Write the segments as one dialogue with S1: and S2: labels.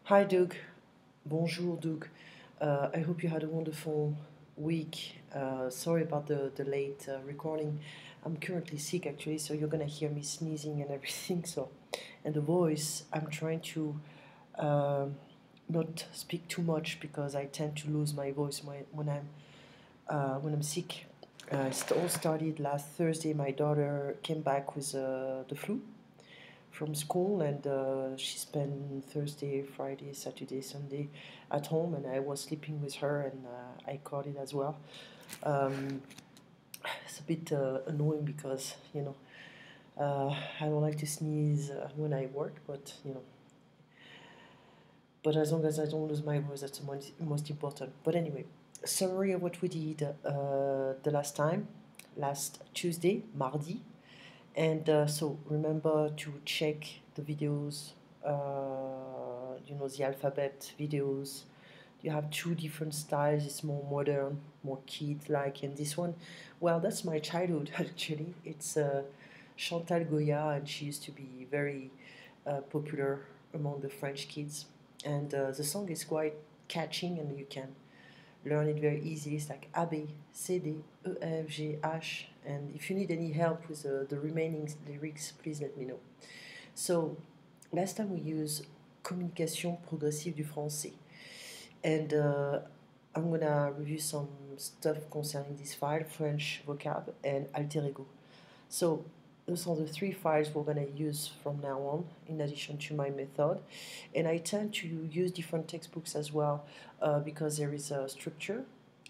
S1: Hi, Doug. Bonjour, Doug. I hope you had a wonderful week. Sorry about the late recording. I'm currently sick, actually, so you're gonna hear me sneezing and everything. So, and the voice, I'm trying to um not speak too much because I tend to lose my voice when I'm sick. It all started last Thursday. My daughter came back with the flu from school, and she spent Thursday, Friday, Saturday, Sunday at home, and I was sleeping with her, and I caught it as well. Um, it's a bit annoying because I don't like to sneeze when I work, but but as long as I don't lose my voice, that's the most important. But anyway, summary of what we did the last Tuesday, mardi. And so remember to check the videos, the alphabet videos. You have two different styles. It's more modern, more kid-like, and this one, well, that's my childhood actually. It's Chantal Goya, and she used to be very popular among the French kids. And the song is quite catching, and you can learn it very easy. It's like A, B, C, D, E, F, G, H. And if you need any help with the remaining lyrics, please let me know. So, last time we used Communication progressive du français. And I'm gonna review some stuff concerning this file, French vocab and alter ego. So, those are the three files we're going to use from now on, in addition to my method. And I tend to use different textbooks as well because there is a structure.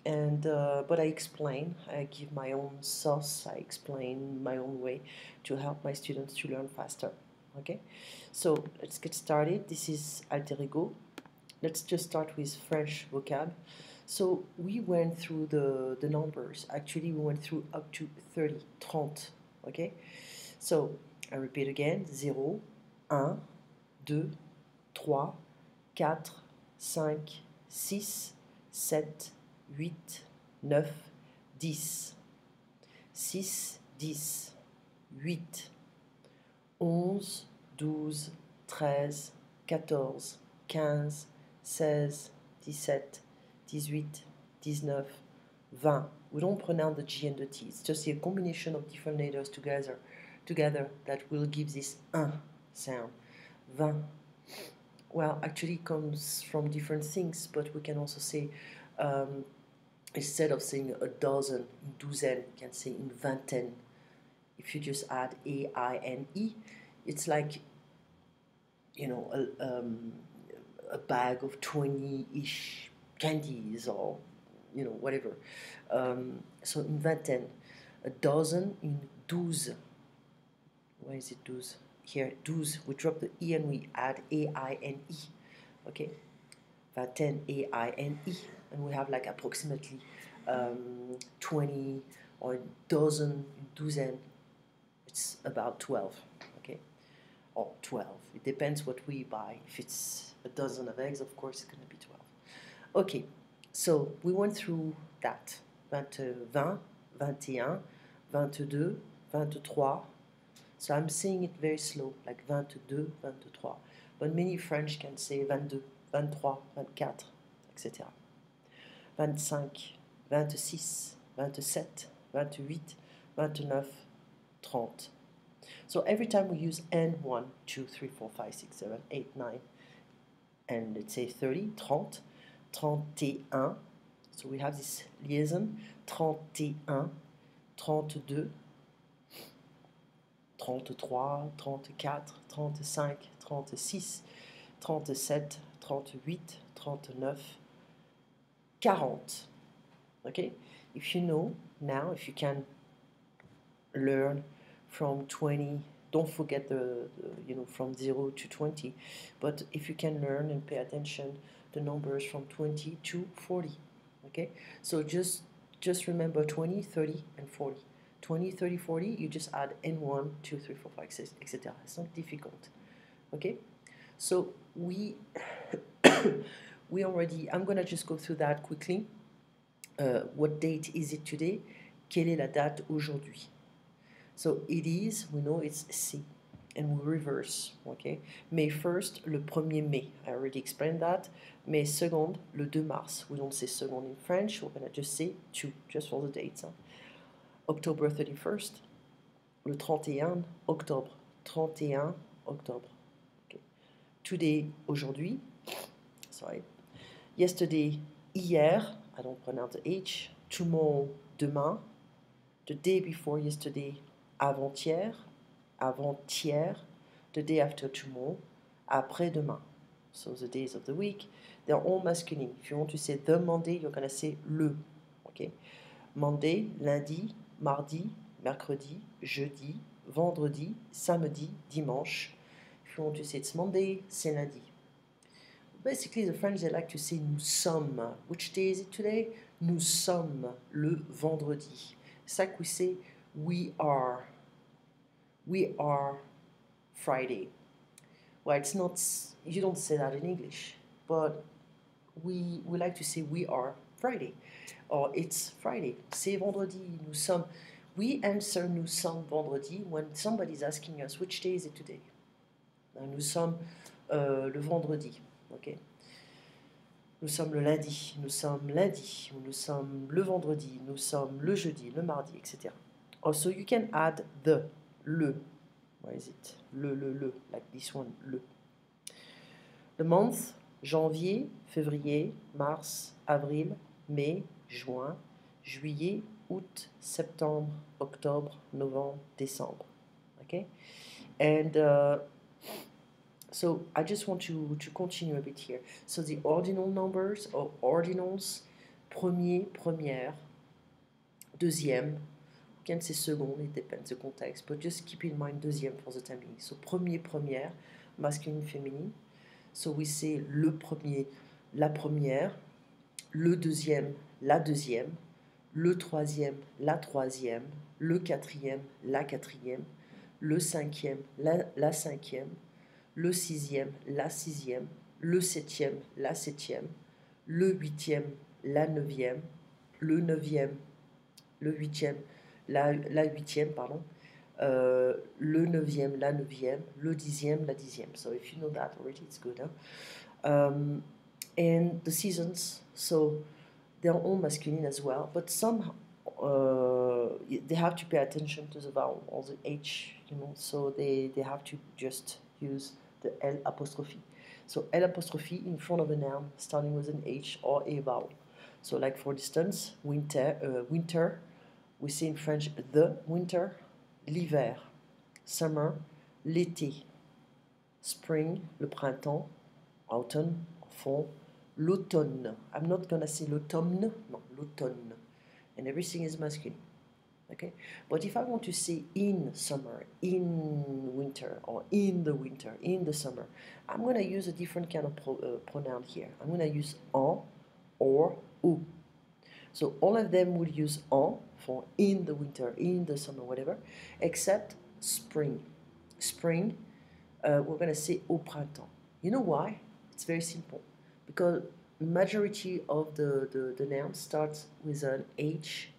S1: And but I explain, I give my own source, I explain my own way to help my students to learn faster. Okay, so let's get started. This is alter ego. Let's just start with French vocab. So we went through the numbers. Actually, we went through up to 30, 30, okay? So, I repeat again, 0, 1, 2, 3, 4, 5, 6, 7, 8, 9, 10. 6, 10, 8, 11, 12, 13, 14, 15, 16, 17, 18, 19, 20. We don't pronounce the G and the T. It's just a combination of different letters together that will give this un sound. 20. Well, actually it comes from different things, but we can also say, instead of saying a dozen, douzaine, you can say une vingtaine. If you just add A-I-N-E, it's like, a bag of 20-ish candies, or whatever. So une vingtaine, a dozen, une douze. Where is it, douze? Here, douze. We drop the E and we add A-I-N-E. Okay, vingtaine, A-I-N-E, and we have like approximately 20 or a dozen, douzaine. It's about 12. Okay, or 12. It depends what we buy. If it's a dozen of eggs, of course, it's going to be 12. Okay, so we went through that. 20, 21, 22, 23. So I'm saying it very slow, like 22, 23. But many French can say 22, 23, 24, etc. 25, 26, 27, 28, 29, 30. So every time we use N, 1, 2, 3, 4, 5, 6, 7, 8, 9, and let's say 30, 30, 31. So we have this liaison, 31, 32, 33, 34, 35, 36, 37, 38, 39, 40. Okay? If you know now, if you can learn from 20, don't forget the from 0 to 20, but if you can learn and pay attention the numbers from 20 to 40. Okay, so just remember 20, 30, and 40. 20, 30, 40, you just add N1, 2, 3, 4, 5, 6, etc. It's not difficult. Okay, so we already, I'm gonna just go through that quickly. What date is it today? Quelle est la date aujourd'hui? So it is, we know it's C. and we reverse, okay? May 1st, le 1er mai. I already explained that. May 2nd, le 2 mars. We don't say second in French, we're gonna just say 2, just for the dates. Hein. October 31st, le 31 octobre. 31 octobre. Okay. Today, aujourd'hui. Sorry. Yesterday, hier. I don't pronounce the H. Tomorrow, demain. The day before yesterday, avant-hier. Avant-hier. The day after tomorrow. Après-demain. So the days of the week, they're all masculine. If you want to say the Monday, you're going to say le. Okay? Monday, lundi, mardi, mercredi, jeudi, vendredi, samedi, dimanche. If you want to say it's Monday, c'est lundi. Basically, the French, they like to say nous sommes. Which day is it today? Nous sommes le vendredi. C'est ça que we say we are. We are Friday. Well, it's not, you don't say that in English, but we like to say we are Friday, or it's Friday. C'est vendredi, nous sommes. We answer nous sommes vendredi when somebody's asking us which day is it today. Nous sommes le vendredi, ok. Nous sommes le lundi, nous sommes lundi, nous sommes le vendredi, nous sommes le jeudi, le mardi, etc. Also, you can add the, le. Where is it? Le, like this one, le. The month, janvier, février, mars, avril, mai, juin, juillet, août, septembre, octobre, novembre, décembre. Okay? And so I just want to continue a bit here. So the ordinal numbers or ordinals, premier, première, deuxième, you can say second, it depends the context, but just keep in mind deuxième for the time being. So premier, première, masculine, féminine. So we say le premier, la première, le deuxième, la deuxième, le troisième, la troisième, le quatrième, la quatrième, le cinquième, la cinquième, le sixième, la sixième, le septième, la septième, le huitième, la neuvième, le neuvième, le huitième, la huitième, pardon, le neuvième, la neuvième, le dixième, la dixième. So if you know that already, it's good. Huh? And the seasons, so they're all masculine as well, but some they have to pay attention to the vowel or the H, you know, so they have to just use the L apostrophe. So L apostrophe in front of a noun starting with an H or a vowel. So like for instance, winter, we say in French the winter, l'hiver, summer, l'été, spring, le printemps, autumn, fall, l'automne. I'm not gonna say l'automne, no, l'automne. And everything is masculine. Okay? But if I want to say in summer, in winter, or in the summer, I'm gonna use a different kind of pronoun here. I'm gonna use en or ou. So all of them will use en for in the winter, in the summer, whatever, except spring. Spring, we're going to say au printemps. You know why? It's very simple. Because majority of the nouns starts with an H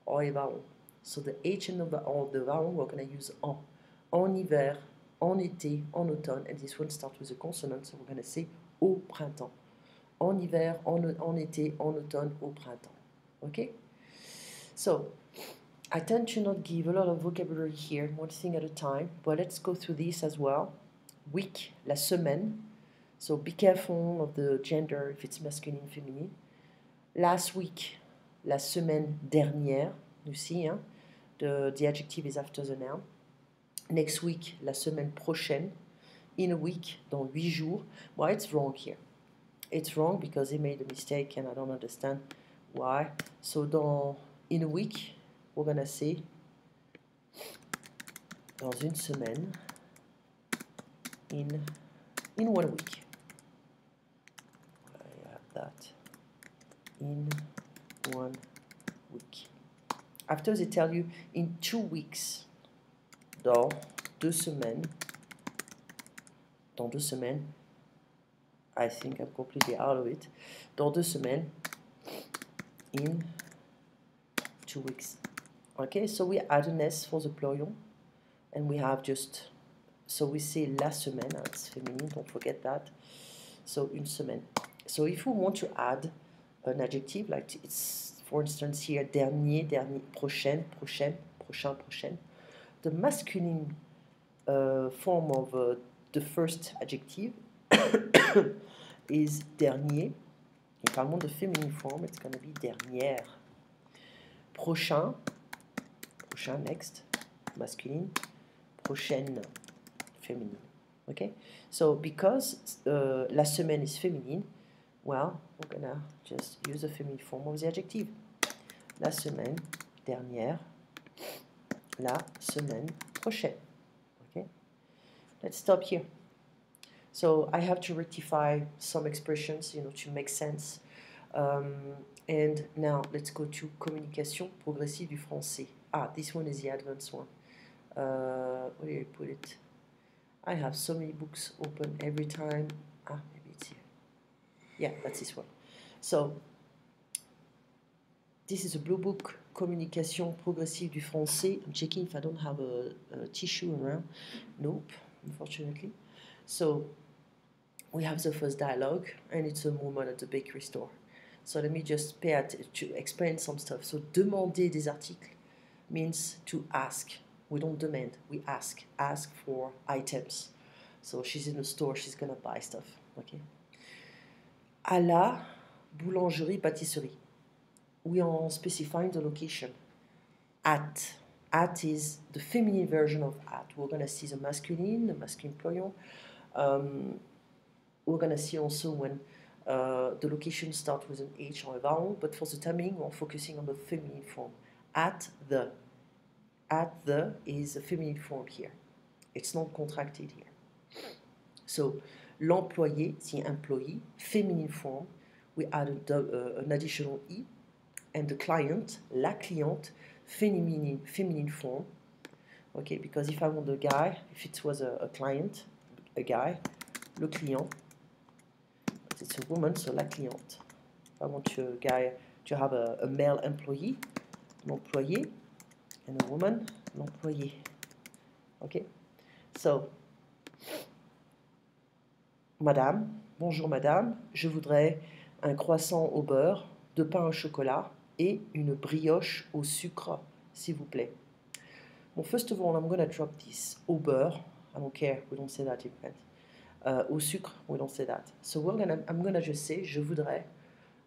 S1: or a vowel. So the H and the vowel, we're going to use en. En hiver, en été, en automne, and this one starts with a consonant, so we're going to say au printemps. En hiver, en été, en automne, au printemps. Okay? So, I tend to not give a lot of vocabulary here, one thing at a time, but let's go through this as well. Week, la semaine. So be careful of the gender, if it's masculine, feminine. Last week, la semaine dernière. You see, hein? The adjective is after the noun. Next week, la semaine prochaine. In a week, dans 8 jours. Well, it's wrong here. It's wrong because they made a mistake and I don't understand why. So in a week, we're gonna say dans une semaine, in 1 week. I have that. In 1 week. After they tell you in 2 weeks, dans 2 semaines, I think I'm completely out of it. Dans 2 semaines, in 2 weeks. Okay, so we add an S for the plural, and we have just So we say la semaine, it's feminine, don't forget that. So une semaine. So if we want to add an adjective, like it's, for instance, here, dernier, dernier, prochaine, prochaine, prochain, prochaine, the masculine form of the first adjective is dernier. If I want the feminine form, it's going to be dernière. Prochain, prochain, next, masculine. Prochaine, feminine. Okay? So because la semaine is feminine, well, we're going to just use the feminine form of the adjective. La semaine dernière, la semaine prochaine. Okay? Let's stop here. So I have to rectify some expressions, to make sense. And now let's go to communication progressive du français. Ah, this one is the advanced one. Where did I put it? I have so many books open every time. Ah, maybe it's here. Yeah, that's this one. So this is a blue book, Communication progressive du français. I'm checking if I don't have a tissue around. Nope, unfortunately. So we have the first dialogue, and it's a woman at the bakery store. So let me just to explain some stuff. So demander des articles means to ask. We don't demand, we ask. Ask for items. So she's in the store, she's gonna buy stuff. Okay. À la boulangerie-pâtisserie. We are specifying the location. At. At is the feminine version of at. We're gonna see the masculine pronoun. We're gonna see also when the location starts with an H or a vowel, but for the timing, we're focusing on the feminine form. At the. At the is a feminine form here. It's not contracted here. So, l'employé, the employee, feminine form, we add an additional E, and the client, la cliente, feminine form. Okay, because if I want a guy, if it was a client, a guy, le client, but it's a woman, so la cliente. If I want a guy to have a male employee, l'employé, and a woman, l'employé. Okay, so, Madame, bonjour madame, je voudrais un croissant au beurre, 2 pains au chocolat et une brioche au sucre, s'il vous plaît. Well, first of all, I'm going to drop this. Au beurre, I don't care, we don't say that in French. Au sucre, we don't say that. So I'm going to just say, je voudrais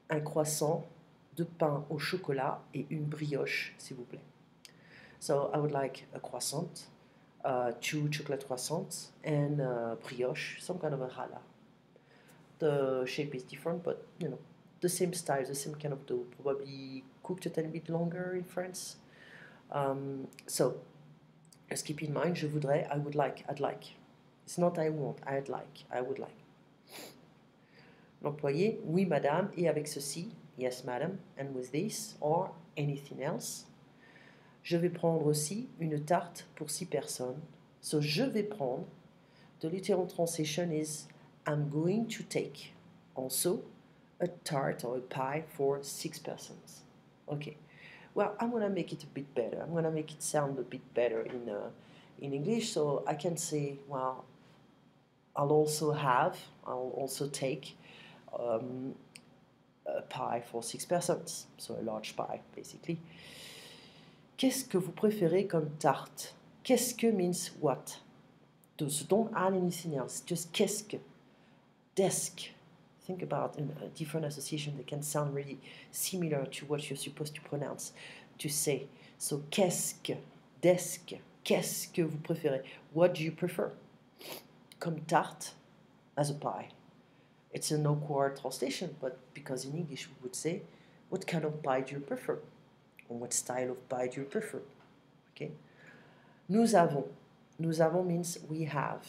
S1: un croissant, 2 pains au chocolat et une brioche, s'il vous plaît. So I would like a croissant, 2 chocolate croissants, and brioche, some kind of a challah. The shape is different, but the same style, the same kind of dough, probably cooked a tiny bit longer in France. So just keep in mind, je voudrais, I would like, I'd like. It's not I want, I'd like, I would like. L'employé, oui madame, et avec ceci, yes madam, and with this, or anything else. Je vais prendre aussi une tarte pour 6 personnes. So je vais prendre, the literal translation is I'm going to take also a tart or a pie for 6 persons. Okay. Well, I'm going to make it a bit better. I'm going to make it sound a bit better in English. So I can say, well, I'll also take a pie for 6 persons. So a large pie, basically. Qu'est-ce que vous préférez comme tarte? Qu'est-ce que means what? So don't add anything else. Just qu'est-ce que. Desk. Think about a different association that can sound really similar to what you're supposed to pronounce, to say. So qu'est-ce que, desk, qu'est-ce que vous préférez? What do you prefer? Comme tarte as a pie. It's an awkward translation, but because in English we would say, what kind of pie do you prefer? Or what style of pie do you prefer? Okay. Nous avons. Nous avons means we have.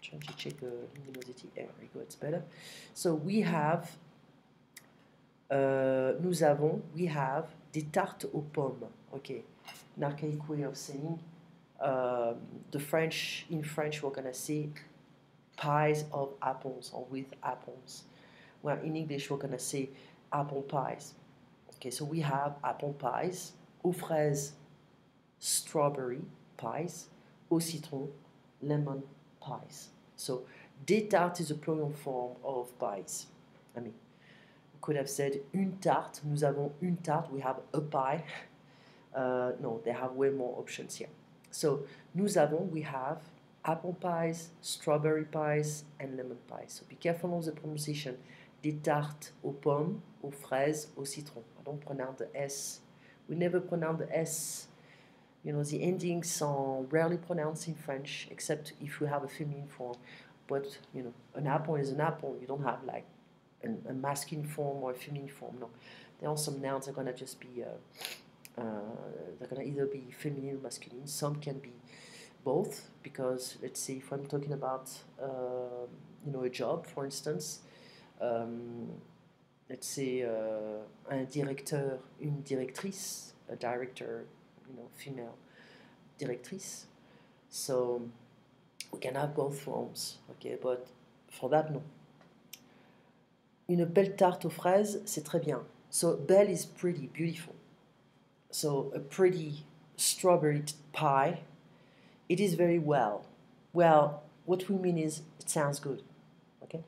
S1: Trying to check the luminosity. There we go, it's better. So we have, nous avons, we have des tartes aux pommes. Okay, an archaic way of saying, in French, we're gonna say pies of apples or with apples. Well, in English, we're gonna say apple pies. Okay, so we have apple pies, aux fraises, strawberry pies, au citron, lemon pies. So des tartes is a plural form of pies. I mean, we could have said une tarte. Nous avons une tarte. We have a pie. No, they have way more options here. So nous avons, we have apple pies, strawberry pies, and lemon pies. So be careful of the pronunciation. Des tartes aux pommes, aux fraises, au citron. I don't pronounce the S. We never pronounce the S. You know, the endings are rarely pronounced in French, except if we have a feminine form. But, you know, an apple is an apple. You don't have like a masculine form or a feminine form. No. There are some nouns that are going to just be, they're going to either be feminine or masculine. Some can be both, because let's say if I'm talking about, you know, a job, for instance, let's say un directeur, une directrice, a director, you know, female directrice. So we can have both forms, okay, but for that, no. Une belle tarte aux fraises, c'est très bien. So belle is pretty, beautiful. So a pretty strawberry pie, it is very well. Well, what we mean is it sounds good, okay?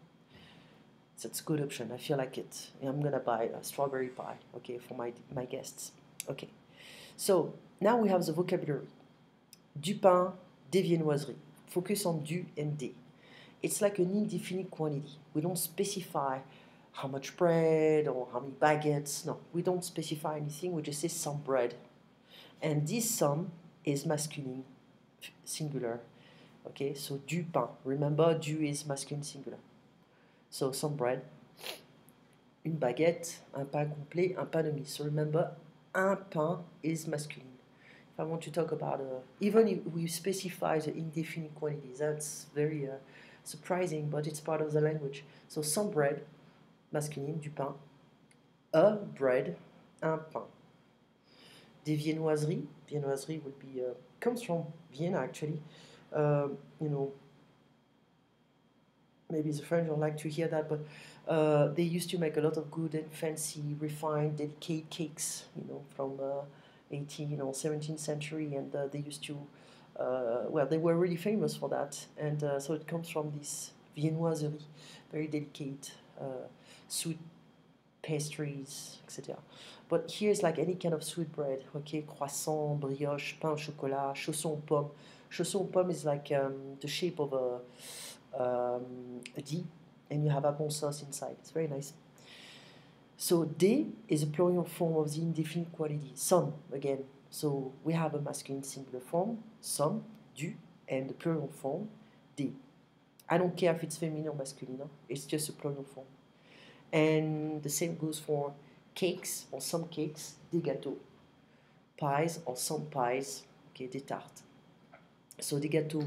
S1: So it's a good option. I feel like it. I'm gonna buy a strawberry pie, okay, for my guests. Okay. So now we have the vocabulary. Du pain, des viennoiseries. Focus on du and des. It's like an indefinite quantity. We don't specify how much bread or how many baguettes. No, we don't specify anything. We just say some bread. And this some is masculine, singular. Okay, so du pain. Remember, du is masculine, singular. So some bread, une baguette, un pain complet, un pain demi. So remember, un pain is masculine. If I want to talk about, even if we specify the indefinite quantities, that's very surprising, but it's part of the language. So some bread, masculine, du pain, a bread, un pain. Des viennoiseries, viennoiserie would be, comes from Vienna actually, you know, maybe the French don't like to hear that, but they used to make a lot of good and fancy, refined, delicate cakes, you know, from 18th or 17th century, and they used to, well, they were really famous for that, and so it comes from this viennoiserie, very delicate, sweet pastries, etc. But here's like any kind of sweet bread, okay, croissant, brioche, pain au chocolat, chausson aux pommes. Chausson aux pommes is like the shape of a D, and you have apple sauce inside. It's very nice. So des is a plural form of the indefinite quality. Some, again. So we have a masculine singular form, some, du, and the plural form, des. I don't care if it's feminine or masculine, no? It's just a plural form. And the same goes for cakes or some cakes, des gâteaux. Pies or some pies, okay, des tartes. So des gâteaux,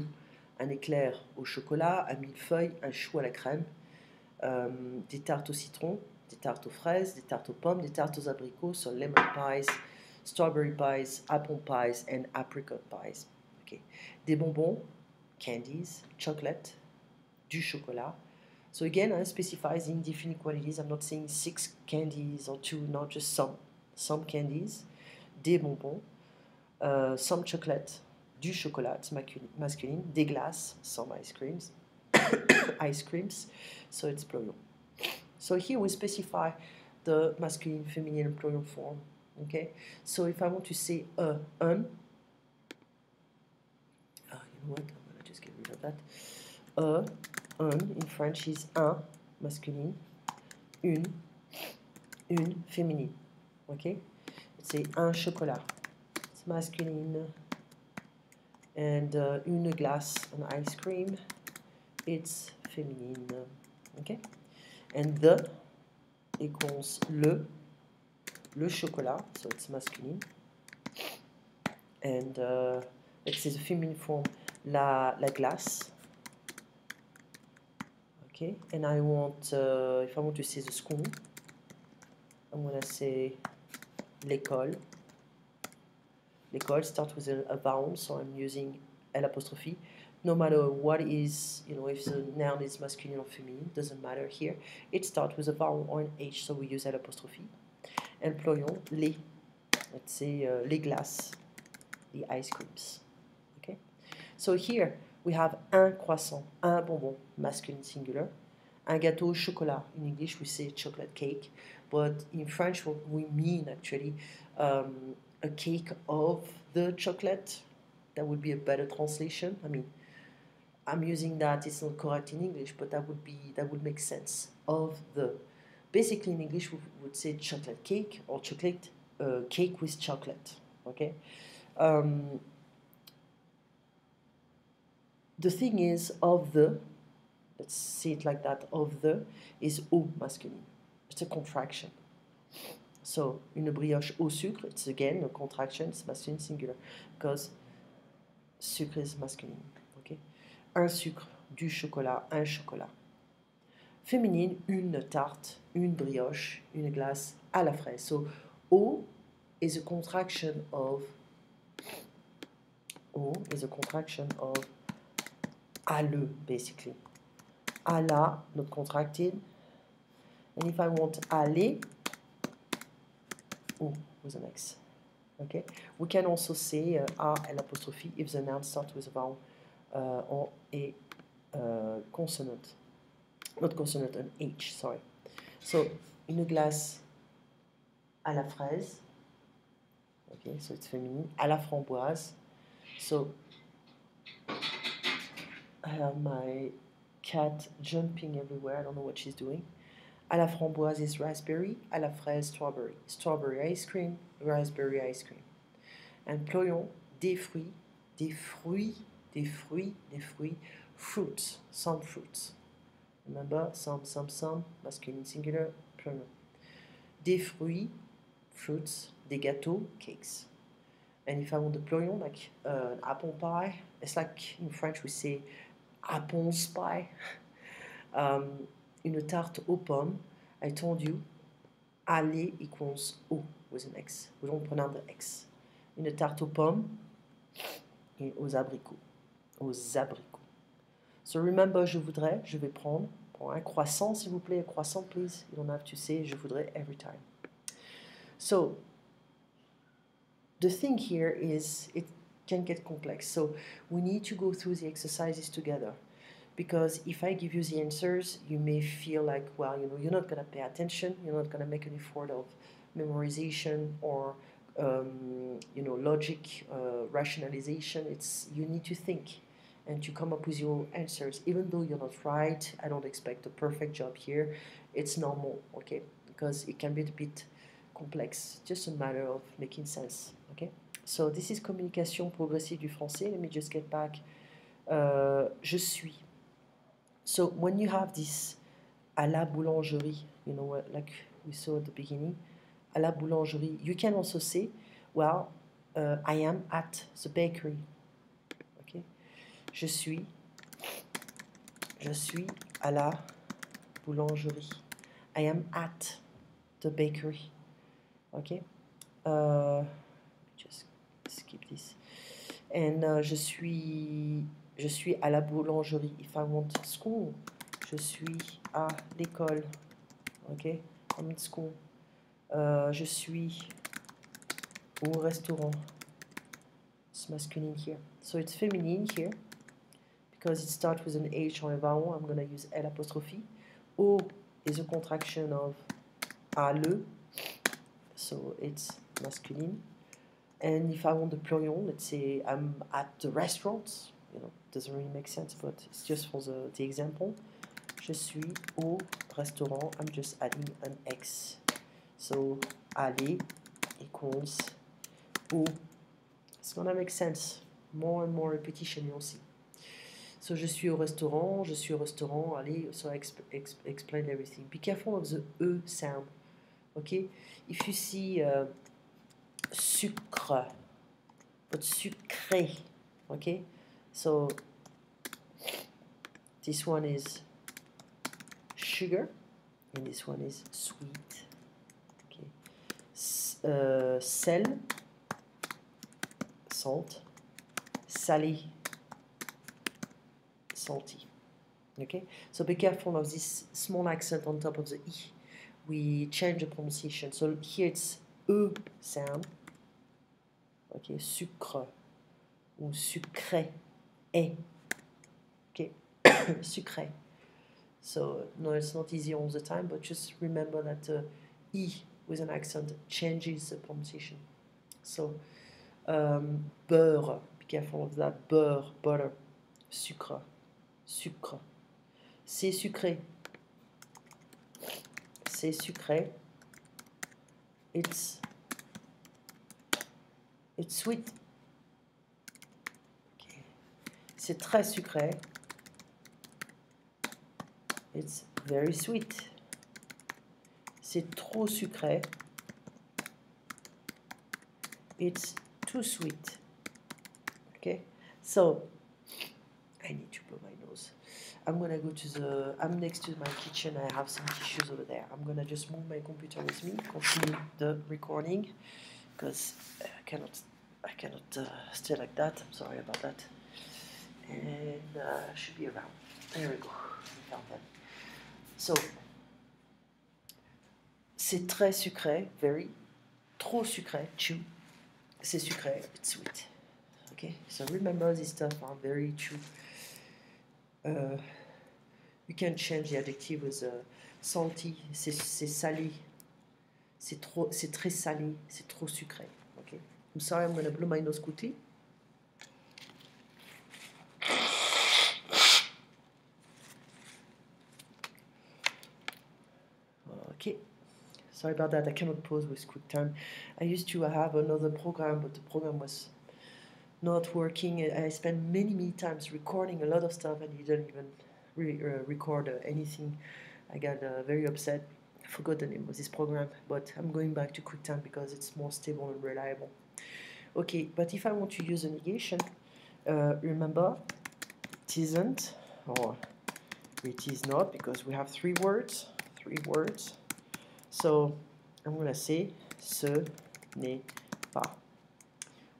S1: un éclair au chocolat, un millefeuille, un chou à la crème, des tartes au citron, des tartes aux fraises, des tartes aux pommes, des tartes aux abricots, so lemon pies, strawberry pies, apple pies, and apricot pies. Okay. Des bonbons, candies, chocolate, du chocolat. So again, I specify the indefinite quantities. I'm not saying 6 candies or 2, not just some. Some candies, des bonbons, some chocolate, du chocolat, it's masculine, des glaces, some ice creams, ice creams, so it's plural. So here we specify the masculine, feminine, and plural form. Okay. So if I want to say un, you know what? I'm gonna just get rid of that. Un in French is un masculine, une féminine. Okay. Let's say un chocolat. It's masculine. And une glace, an ice cream, it's feminine. Okay? And the equals le chocolat, so it's masculine. And let's say the feminine form, la glace. Okay? And I want, if I want to say the school, I'm going to say l'école. L'école starts with a vowel, so I'm using L apostrophe. No matter what is, you know, if the noun is masculine or feminine, doesn't matter here. It starts with a vowel or an H, so we use L apostrophe. Employons les, let's say les glaces, the ice creams. Okay? So here we have un croissant, un bonbon, masculine singular. Un gâteau au chocolat. In English, we say chocolate cake, but in French, what we mean actually a cake of the chocolate. That would be a better translation. I mean, I'm using that. It's not correct in English, but that would make sense. Of the, basically in English, we would say chocolate cake or chocolate cake with chocolate. Okay. The thing is, of the, let's see it like that, of the is au masculine. It's a contraction. So, une brioche au sucre, it's again a contraction, it's masculine singular, because sucre is masculine. Okay? Un sucre, du chocolat, un chocolat. Féminine, une tarte, une brioche, une glace à la fraise. So, au is a contraction of, au is a contraction of à le, basically. À la, not contracted. And if I want aller, ou with an X. Okay? We can also say a l'apostrophe if the noun starts with a vowel or a consonant. Not consonant, an H, sorry. So, une glace à la fraise. Okay, so it's feminine. À la framboise. So, I have my cat jumping everywhere. I don't know what she's doing. À la framboise is raspberry. À la fraise, strawberry. Strawberry ice cream, raspberry ice cream. Employons des fruits, des fruits, des fruits, des fruits, fruits, some fruits. Remember, some, masculine singular, plural. Des fruits, fruits, des gâteaux, cakes. And if I want the plural, like apple pie, it's like in French we say apples pie. Une tarte aux pommes, I told you, aller equals O with an X. We don't pronounce the X. Une tarte aux pommes et aux abricots. Aux abricots. So remember, je voudrais, je vais prendre. Pour un croissant, s'il vous plaît. A croissant, please. You don't have to say je voudrais every time. So, the thing here is it can get complex. So, we need to go through the exercises together. Because if I give you the answers, you may feel like, well, you're not going to pay attention. You're not going to make an effort of memorization or, logic, rationalization. You need to think and to come up with your answers. Even though you're not right, I don't expect a perfect job here. It's normal, okay? Because it can be a bit complex. Just a matter of making sense, okay? So this is communication progressive du français. Let me just get back. Je suis. So when you have this à la boulangerie, like we saw at the beginning, à la boulangerie, you can also say, well, I am at the bakery. Okay? Je suis à la boulangerie. I am at the bakery. Okay? Just skip this. And je suis à la boulangerie. If I want school, je suis à l'école. Okay? I'm in school. Je suis au restaurant. It's masculine here. So it's feminine here. Because it starts with an H or a vowel, I'm going to use L apostrophe. O is a contraction of à le. So it's masculine. And if I want the plural, let's say I'm at the restaurant. Doesn't really make sense, but it's just for the example. Je suis au restaurant. I'm just adding an X. So, aller equals au. It's gonna make sense. More and more repetition, you'll see. So, je suis au restaurant, aller. So, I explain everything. Be careful of the E sound. Okay? If you see sucre, but sucré. Okay? So, this one is sugar, and this one is sweet. Okay. Sel, salt. Salé, salty. Okay. So be careful of this small accent on top of the E. We change the pronunciation. So here it's E sound. Okay. Sucre ou sucré. E. sucré. So no, it's not easy all the time, but just remember that E with an accent changes the pronunciation. So beurre, be careful of that. Beurre, butter. Sucre, sucre. C'est sucré. C'est sucré. It's sweet. Okay. C'est très sucré. It's very sweet. C'est trop sucré. It's too sweet. Okay, so I need to blow my nose. I'm gonna go to the. I'm next to my kitchen. I have some tissues over there. I'm gonna just move my computer with me, continue the recording, because I cannot stay like that. I'm sorry about that. And should be around. There we go. We found them. So c'est très sucré, very. Trop sucré, chew. C'est sucré, it's sweet. Okay, so remember this stuff are very true. You can change the adjective with salty, c'est salé, c'est très salé, c'est trop sucré. Okay, I'm sorry, I'm gonna blow my nose quickly. Okay, sorry about that, I cannot pause with QuickTime. I used to have another program, but the program was not working. I spent many times recording a lot of stuff and it didn't even record anything. I got very upset. I forgot the name of this program, but I'm going back to QuickTime because it's more stable and reliable. Okay, but if I want to use a negation, remember, it isn't, or it is not, because we have three words. So I'm going to say ce n'est pas.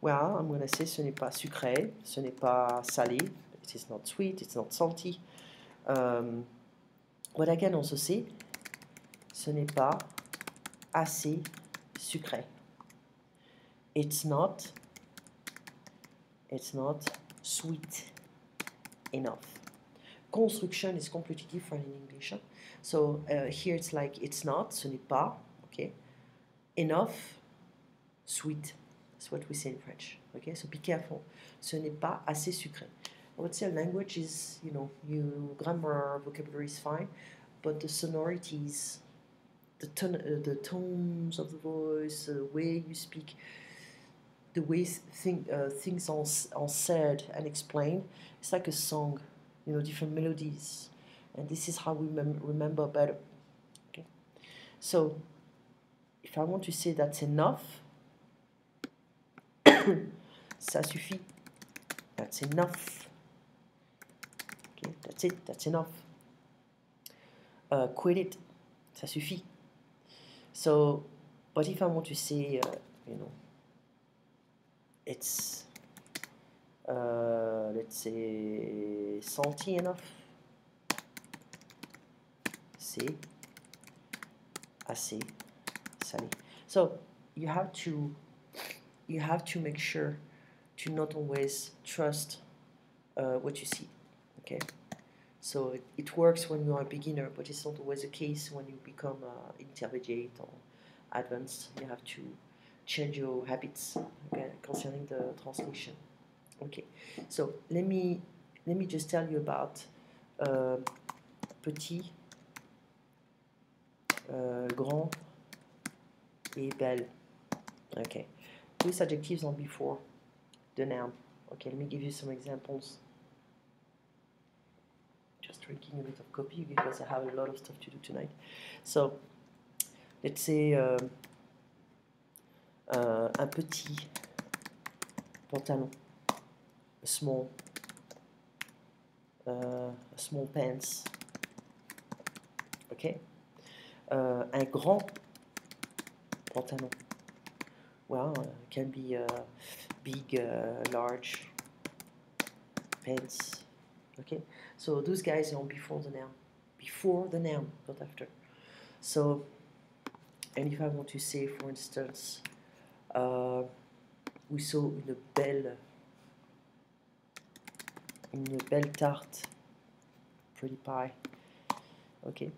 S1: Well, I'm going to say ce n'est pas sucré, ce n'est pas salé, it is not sweet, it's not salty. What I can also say, ce n'est pas assez sucré. It's not sweet enough. Construction is completely different in English. So here it's like it's not, ce n'est pas, okay. Enough, sweet. That's what we say in French. Okay, so be careful. Ce n'est pas assez sucré. I would say language is, your grammar, vocabulary is fine, but the sonorities, the tones of the voice, the way you speak, the way things are said and explained, it's like a song, different melodies, and this is how we remember better. Okay, so if I want to say that's enough, ça suffit. That's enough. Okay, that's it. That's enough. Quit it. Ça suffit. So, but if I want to say, it's, let's say, salty enough. C'est assez salé. So you have to make sure to not always trust what you see. Okay, so it works when you are a beginner, but it's not always the case when you become intermediate or advanced. You have to change your habits, okay, concerning the translation. Okay, so let me just tell you about petit, grand et belle. Okay, these adjectives are before the noun. Okay, let me give you some examples. Just drinking a bit of coffee because I have a lot of stuff to do tonight. So, let's say un petit pantalon, a small pants. Okay, un grand pantalon. Well, can be big, large pants. Okay, so those guys are before the noun, not after. So, and if I want to say, for instance, we saw une belle tarte pretty pie. Okay.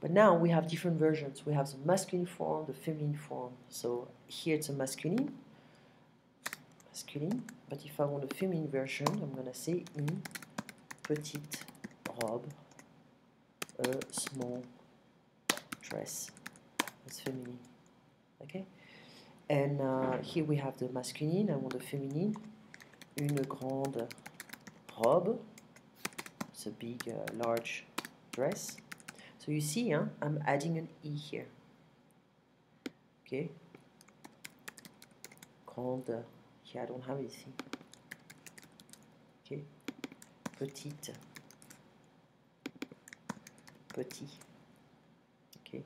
S1: But now we have different versions. We have the masculine form, the feminine form. So here it's a masculine. But if I want a feminine version, I'm going to say une petite robe, a small dress. That's feminine. Okay? And here we have the masculine. I want the feminine. Une grande robe. It's a big, large dress. So you see, I'm adding an E here. Okay? Grande. Here I don't have anything. Okay? Petite. Petit. Okay?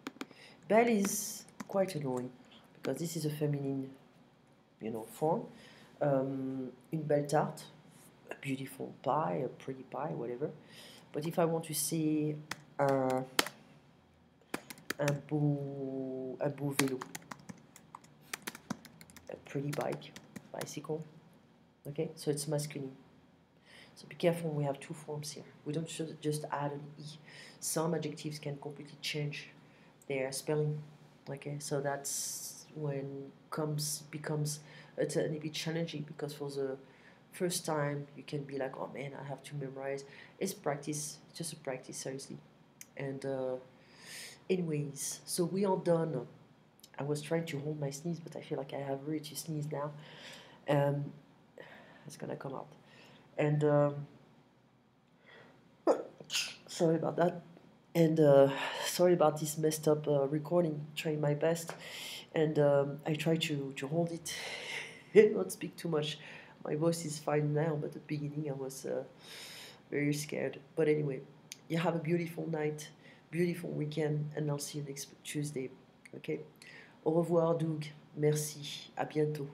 S1: Belle is quite annoying because this is a feminine, form. Une belle tarte, a beautiful pie, a pretty pie, whatever. But if I want to say un beau vélo, a pretty bicycle, okay? So it's masculine. So be careful, we have two forms here. We don't just add an E. Some adjectives can completely change their spelling, okay? So that's when becomes it's a little bit challenging because for the first time you can be like, oh man, I have to memorize. It's practice, just a practice, seriously. And anyways, so we are done. I was trying to hold my sneeze, but I feel like I have really to sneeze now. It's gonna come out. And sorry about that. And sorry about this messed up recording. Trying my best, and I try to hold it, not speak too much. My voice is fine now, but at the beginning I was very scared. But anyway, you have a beautiful night, beautiful weekend, and I'll see you next Tuesday. Okay. Au revoir, Doug. Merci. À bientôt.